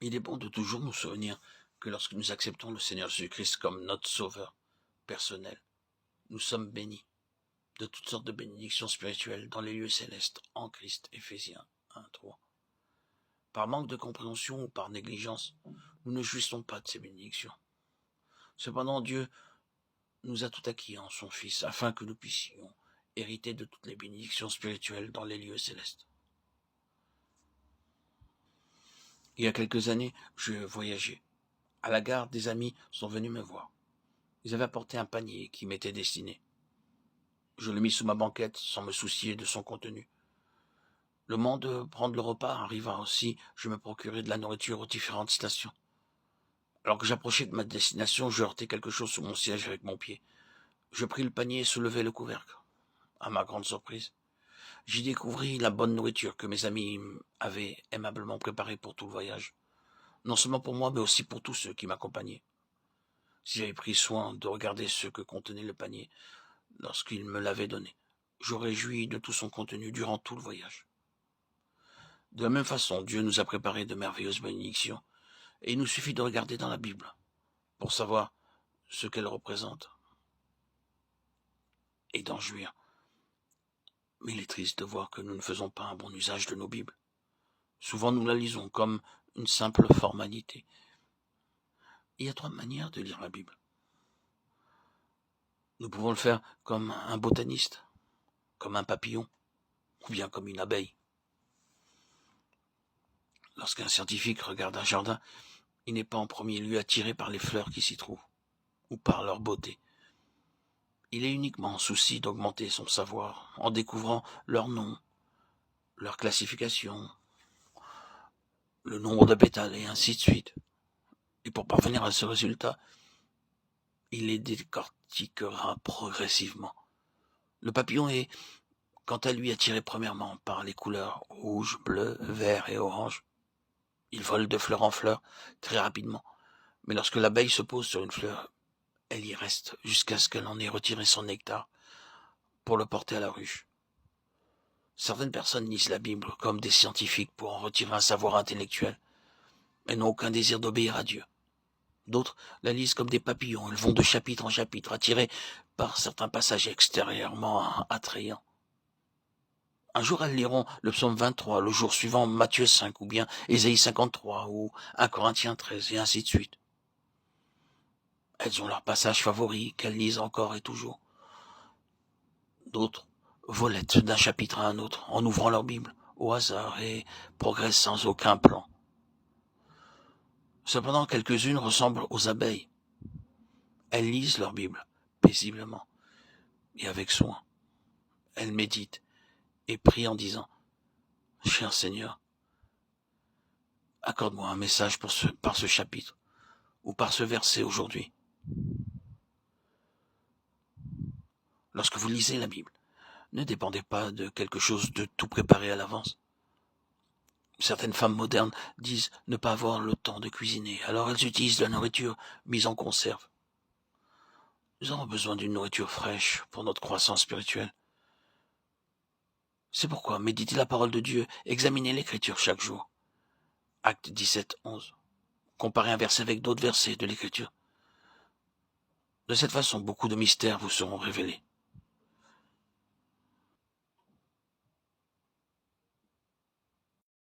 Il est bon de toujours nous souvenir que lorsque nous acceptons le Seigneur Jésus-Christ comme notre Sauveur personnel, nous sommes bénis de toutes sortes de bénédictions spirituelles dans les lieux célestes en Christ. Éphésiens 1:3. Par manque de compréhension ou par négligence, nous ne jouissons pas de ces bénédictions. Cependant, Dieu nous a tout acquis en son Fils, afin que nous puissions hériter de toutes les bénédictions spirituelles dans les lieux célestes. Il y a quelques années, je voyageais. À la gare, des amis sont venus me voir. Ils avaient apporté un panier qui m'était destiné. Je le mis sous ma banquette sans me soucier de son contenu. Le moment de prendre le repas arriva aussi, je me procurai de la nourriture aux différentes stations. Alors que j'approchais de ma destination, je heurtai quelque chose sous mon siège avec mon pied. Je pris le panier et soulevai le couvercle. À ma grande surprise, j'y découvris la bonne nourriture que mes amis avaient aimablement préparée pour tout le voyage. Non seulement pour moi, mais aussi pour tous ceux qui m'accompagnaient. Si j'avais pris soin de regarder ce que contenait le panier lorsqu'il me l'avait donné, j'aurais joui de tout son contenu durant tout le voyage. De la même façon, Dieu nous a préparé de merveilleuses bénédictions, et il nous suffit de regarder dans la Bible pour savoir ce qu'elle représente et d'en jouir. Mais il est triste de voir que nous ne faisons pas un bon usage de nos Bibles. Souvent nous la lisons comme une simple formalité. Il y a 3 manières de lire la Bible. Nous pouvons le faire comme un botaniste, comme un papillon, ou bien comme une abeille. Lorsqu'un scientifique regarde un jardin, il n'est pas en premier lieu attiré par les fleurs qui s'y trouvent, ou par leur beauté. Il est uniquement en souci d'augmenter son savoir, en découvrant leur nom, leur classification, le nombre de pétales, et ainsi de suite. Et pour parvenir à ce résultat, il les décortiquera progressivement. Le papillon est, quant à lui, attiré premièrement par les couleurs rouge, bleu, vert et orange. Il vole de fleur en fleur très rapidement, mais lorsque l'abeille se pose sur une fleur, elle y reste jusqu'à ce qu'elle en ait retiré son nectar pour le porter à la ruche. Certaines personnes lisent la Bible comme des scientifiques pour en retirer un savoir intellectuel, mais n'ont aucun désir d'obéir à Dieu. D'autres la lisent comme des papillons, elles vont de chapitre en chapitre, attirées par certains passages extérieurement attrayants. Un jour, elles liront le psaume 23, le jour suivant Matthieu 5, ou bien Ésaïe 53, ou 1 Corinthiens 13, et ainsi de suite. Elles ont leurs passages favoris qu'elles lisent encore et toujours. D'autres volettent d'un chapitre à un autre en ouvrant leur Bible au hasard et progressent sans aucun plan. Cependant, quelques-unes ressemblent aux abeilles. Elles lisent leur Bible paisiblement et avec soin. Elles méditent et prient en disant « Cher Seigneur, accorde-moi un message par ce chapitre ou par ce verset aujourd'hui. » Lorsque vous lisez la Bible, ne dépendez pas de quelque chose de tout préparé à l'avance. Certaines femmes modernes disent ne pas avoir le temps de cuisiner, alors elles utilisent de la nourriture mise en conserve. Nous avons besoin d'une nourriture fraîche pour notre croissance spirituelle. C'est pourquoi méditez la parole de Dieu, examinez l'Écriture chaque jour. Acte 17, 11. Comparez un verset avec d'autres versets de l'Écriture. De cette façon, beaucoup de mystères vous seront révélés.